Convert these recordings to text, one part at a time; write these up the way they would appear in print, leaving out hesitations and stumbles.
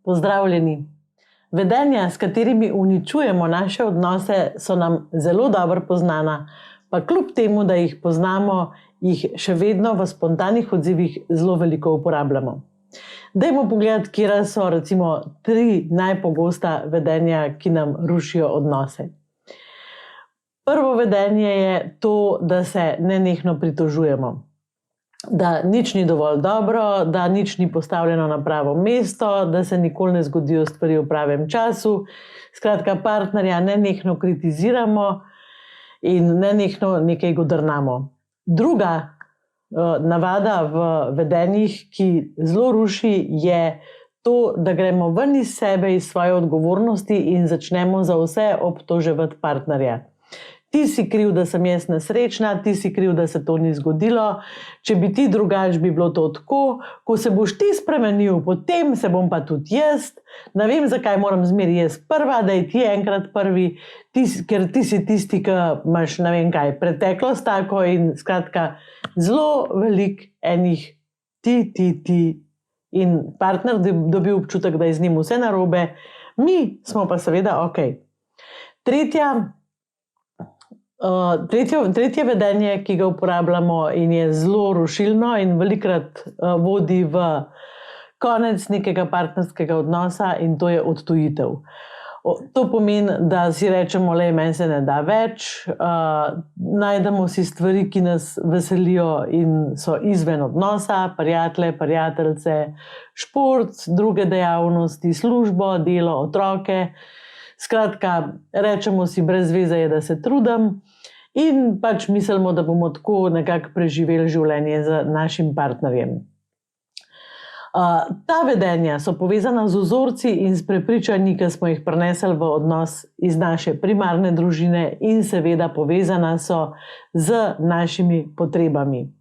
Pozdravljeni. Vedenja, s katerimi uničujemo naše odnose, so nam zelo dobro poznana, pa kljub temu, da jih poznamo, jih še vedno v spontanih odzivih zelo veliko uporabljamo. Dajmo pogledati, kje so recimo 3 najpogosta vedenja, ki nam rušijo odnose. Prvo vedenje je to, da se nenehno pritožujemo. Da nič ni dovolj dobro, da nič ni postavljeno na pravo mesto, da se nikoli ne zgodijo stvari v pravem času. Skratka, partnerja nenehno kritiziramo in nenehno nekaj godrnamo. Druga navada v vedenjih, ki zelo ruši, je to, da gremo ven iz sebe, iz svoje odgovornosti in začnemo za vse obtoževati partnerja. Ti si kriv, da sem jaz nesrečna, ti si kriv, da se to ni zgodilo, če bi ti drugače, bi bilo to tako, ko se boš ti spremenil, potem se bom pa tudi jaz, ne vem, zakaj moram zmeri jaz prva, da je ti enkrat prvi, ker ti si tisti, ki imaš ne vem kaj, preteklost tako in skratka, zelo veliko enih ti in partner dobi občutek, da je z njim vse narobe, mi smo pa seveda ok. Tretje vedenje, ki ga uporabljamo in je zelo rušilno in velikokrat vodi v konec nekega partnerskega odnosa, in to je odtujitev. To pomeni, da si rečemo, le meni se ne da več, najdemo si stvari, ki nas veselijo in so izven odnosa, prijatelje, prijateljice, šport, druge dejavnosti, službo, delo, otroke. Skratka, rečemo si, brez veze je, da se trudim in pač mislimo, da bomo tako nekako preživeli življenje z našim partnerjem. Ta vedenja so povezana z vzorci in s prepričanji, ki smo jih prinesli v odnos iz naše primarne družine in seveda povezana so z našimi potrebami.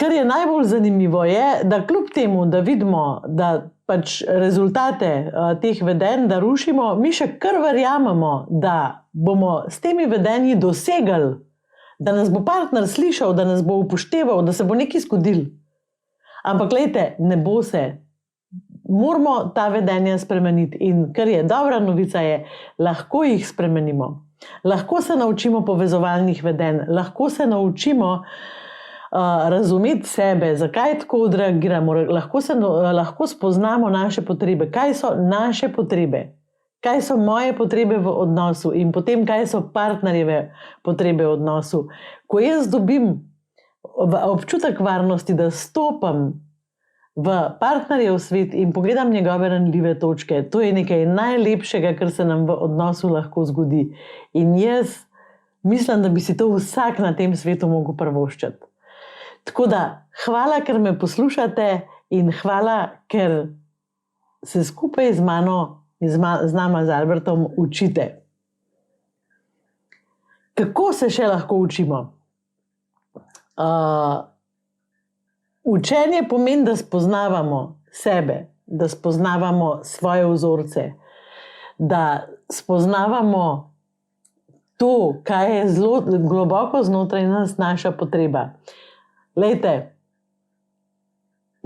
Kar je najbolj zanimivo je, da kljub temu, da vidimo, da pač rezultate teh vedenj, da rušimo, mi še kar verjamemo, da bomo s temi vedenji dosegli, da nas bo partner slišal, da nas bo upošteval, da se bo nekaj zgodilo. Ampak glejte, ne bo se. Moramo ta vedenja spremeniti in kar je dobra novica je, lahko jih spremenimo. Lahko se naučimo povezovalnih vedenj, lahko se naučimo razumeti sebe, zakaj tako odreagiramo, lahko spoznamo naše potrebe, kaj so naše potrebe, kaj so moje potrebe v odnosu in potem kaj so partnerjeve potrebe v odnosu. Ko jaz dobim občutek varnosti, da stopam v partnerjev svet in pogledam njegove ranljive točke, to je nekaj najlepšega, kar se nam v odnosu lahko zgodi. In jaz mislim, da bi si to vsak na tem svetu mogel privoščiti. Tako da, hvala, ker me poslušate in hvala, ker se skupaj z mano in z nama, z Albertom, učite. Kako se še lahko učimo? Učenje pomeni, da spoznavamo sebe, da spoznavamo svoje vzorce, da spoznavamo to, kaj je zelo globoko znotraj nas naša potreba. Lejte,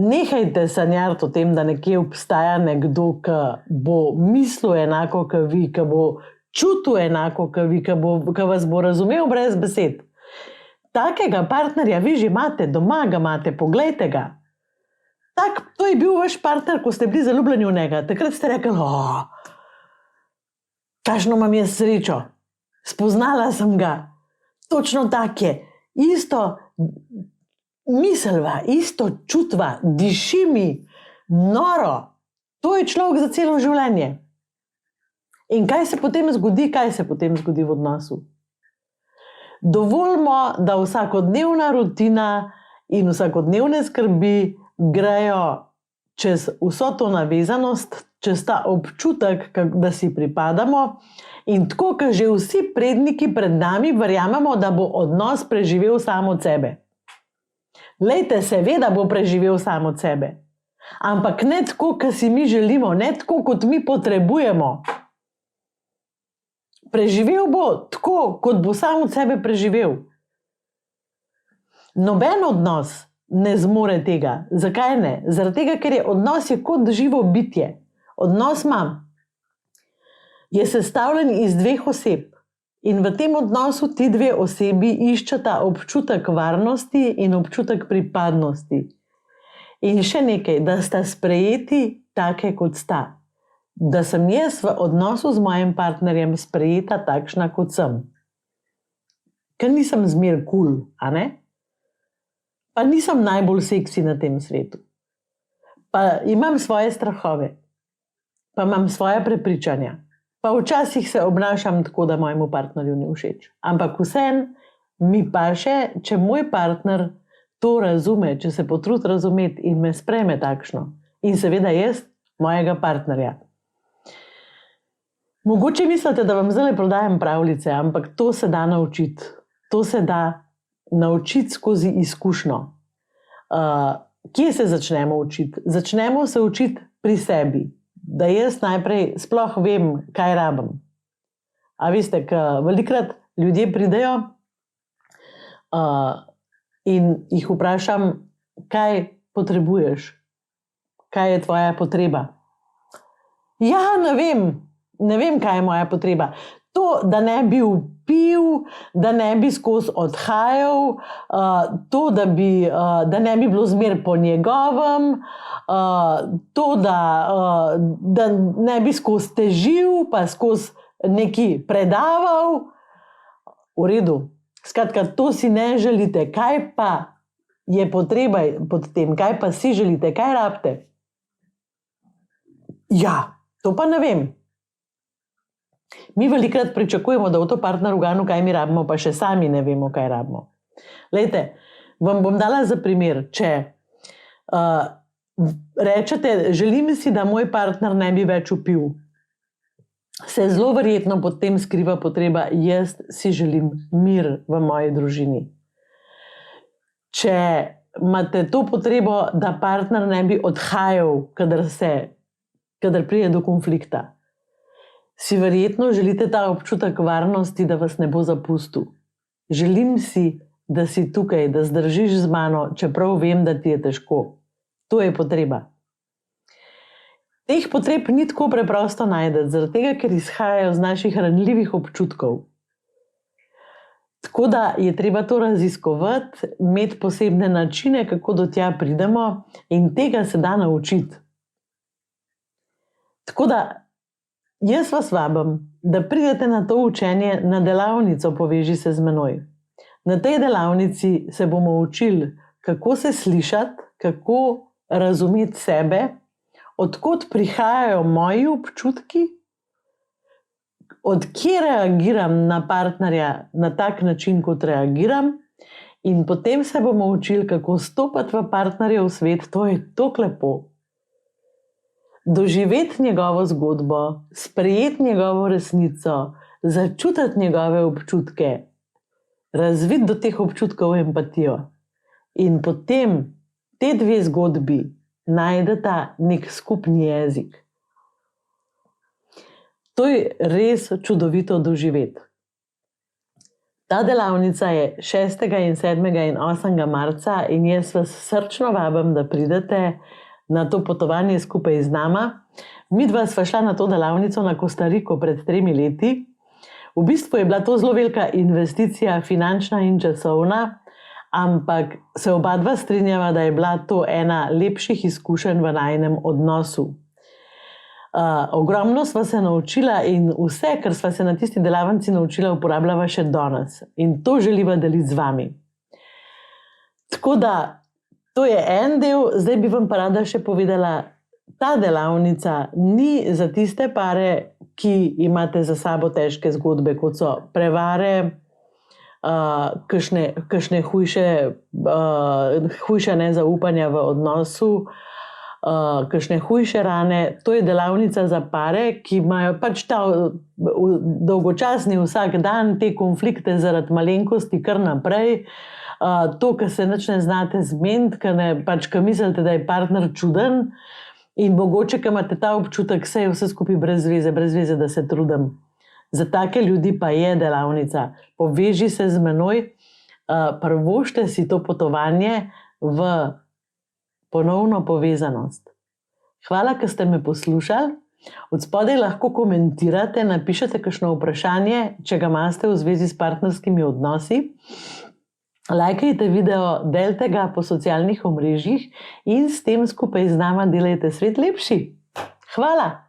nehajte sanjariti o tem, da nekje obstaja nekdo, ki bo mislil enako kot vi, ki bo čutil enako kot vi, ki vas bo razumel brez besed. Takega partnerja vi že imate, doma ga imate, poglejte ga. To je bil vaš partner, ko ste bili zaljubljeni v njega. Takrat ste rekli, kakšno imam jaz srečo, spoznala sem ga, točno tak je, isto miselva, isto čutva, diši mi, noro. To je človek za celo življenje. In kaj se potem zgodi v odnosu? Dovolimo, da vsakodnevna rutina in vsakodnevne skrbi grejo čez vso to navezanost, čez ta občutek, da si pripadamo in tako, kot že vsi predniki pred nami, verjamemo, da bo odnos preživel sam od sebe. Lejte, seveda bo preživel sam od sebe, ampak ne tako, kot si mi želimo, ne tako, kot mi potrebujemo. Preživel bo tako, kot bo sam od sebe preživel. Noben odnos ne zmore tega. Zakaj ne? Zaradi tega, ker je odnos kot živo bitje. Odnos je sestavljen iz dveh oseb. In v tem odnosu ti dve osebi iščeta občutek varnosti in občutek pripadnosti. In še nekaj, da sta sprejeti take, kot sta. Da sem jaz v odnosu z mojim partnerjem sprejeta takšna, kot sem. Ker nisem zmer kul, a ne? Pa nisem najbolj seksi na tem svetu. Pa imam svoje strahove. Pa imam svoje prepričanja. Pa včasih se obnašam tako, da mojemu partnerju ni všeč. Ampak vseeno mi paše, če moj partner to razume, če se potrudi razumeti in me sprejme takšno. In seveda jaz mojega partnerja. Mogoče mislite, da vam zdaj prodajam pravljice, ampak to se da naučiti. To se da naučiti skozi izkušnjo. Kje se začnemo učiti? Začnemo se učiti pri sebi. Da jaz najprej sploh vem, kaj rabim. A veste, ker velikrat ljudje pridejo in jih vprašam, kaj potrebuješ, kaj je tvoja potreba. Ja, ne vem, kaj je moja potreba. To, da ne bi vpil, da ne bi skozi odhajal, to, da ne bi bilo zmer po njegovem, to, da ne bi skozi težil, pa skozi nekaj predaval. V redu. Skratka, to si ne želite. Kaj pa je potreba pod tem? Kaj pa si želite? Kaj rabite? Ja, to pa ne vem. Mi velikrat pričakujemo, da v to partner uganu, kaj mi rabimo, pa še sami ne vemo, kaj rabimo. Glejte, vam bom dala za primer, če rečete, želim si, da moj partner ne bi več vpil. Se zelo verjetno pod tem skriva potreba, jaz si želim mir v moji družini. Če imate to potrebo, da partner ne bi odhajal, kadar pride do konflikta, si verjetno želite ta občutek varnosti, da vas ne bo zapustil. Želim si, da si tukaj, da zdržiš z mano, čeprav vem, da ti je težko. To je potreba. Teh potreb ni tako preprosto najti, zaradi tega, ker izhajajo z naših ranljivih občutkov. Tako da je treba to raziskovati, imeti posebne načine, kako do tja pridemo, in tega se da naučiti. Tako da jaz vas vabim, da pridete na to učenje na delavnico Poveži se z menoj. Na tej delavnici se bomo učili, kako se slišati, kako razumeti sebe, od kod prihajajo moji občutki, od kje reagiram na partnerja na tak način, kot reagiram, in potem se bomo učili, kako stopati v partnerjev svet. To je tako lepo. Doživeti njegovo zgodbo, sprejeti njegovo resnico, začutiti njegove občutke, razviti do teh občutkov empatijo. In potem te dve zgodbi najdeta nek skupni jezik. To je res čudovito doživeti. Ta delavnica je 6. in 7. in 8. marca in jaz vas srčno vabim, da pridete na to potovanje skupaj z nama. Midva sva šla na to delavnico na Kostariko pred 3 leti. V bistvu je bila to zelo velika investicija, finančna in časovna, ampak se oba dva strinjava, da je bila to ena lepših izkušenj v najinem odnosu. Ogromno sva se naučila in vse, kar sva se na tisti delavnici naučila, uporabljava še danes. In to želiva deliti z vami. Tako da, to je en del. Zdaj bi vam pa rada še povedala, ta delavnica ni za tiste pare, ki imate za sabo težke zgodbe, kot so prevare, kakšne hujša nezaupanja v odnosu, kakšne hujše rane. To je delavnica za pare, ki imajo pač ta dolgočasni vsak dan te konflikte zaradi malenkosti kar naprej. To, kar se nič ne znate zmeniti, ker mislite, da je partner čuden, in mogoče, ker imate ta občutek, vse je vse skupaj brez veze, da se trudim. Za take ljudi pa je delavnica. Poveži se z menoj, privoščite si to potovanje, v ponovno povezanost. Hvala, ker ste me poslušali. Od spodaj lahko komentirate, napišete kakšno vprašanje, če ga imate v zvezi s partnerskimi odnosi. Lajkajte video, delite ga po socialnih omrežjih in s tem skupaj z nama delajte svet lepši. Hvala!